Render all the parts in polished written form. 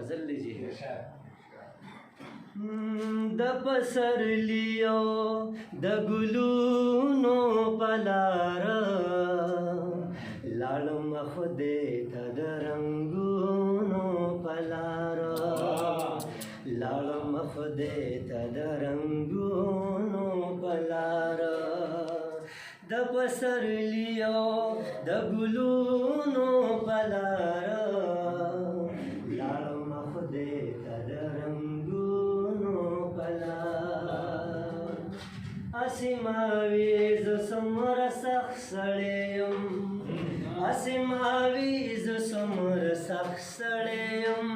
غزل لیجیے د پسرلیو د ګلونو پلار لاړم خدای ته د رنګونو پلار لاړم خدای ته د رنګونو پلار د پسرلیو د ګلونو پلار لاړم خدای ته د رنګونو پلار اسماوي ز سمره سخت سړی یم اسماوي ز سمره سخت سړی یم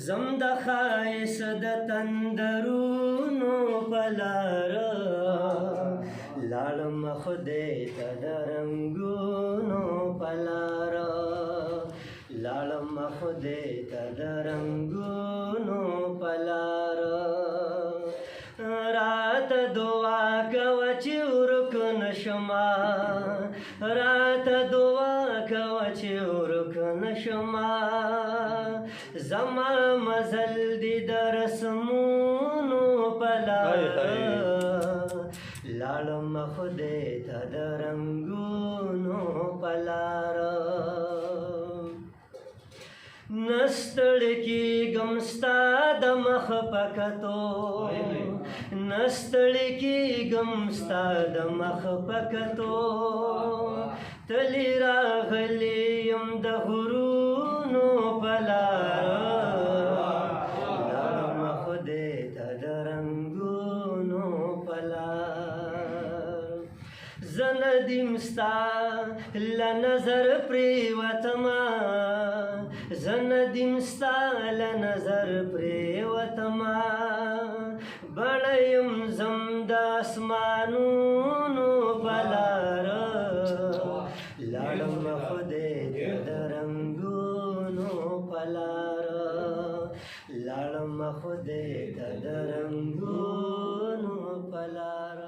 زم د ښایست د تندرونو پلار لاړم خدای ته د رنګونو پلار لاړم خدای ته د رنګونو پلار رات دعا کوه چې ورک نشما رات دعا کوه چې ورک نشما زما مزل دی د رسمونو پلار لاړم خدای ته د رنګونو پلار نستړی کېږم ستا د مخ په کتو نستړی کېږم ستا د مخ په کتو تللی راغلی یم د غرونو پلار لاړم خدای ته د رنګونو پلار زه ندیم ستا له نظر پرېوتمه زه ندیم ستا له نظر پرېوتمه بڼه یم ځم د اسمانونو پلار لاړم خدای ته د رنګونو پلار لاړم خدای ته د رنګونو پلار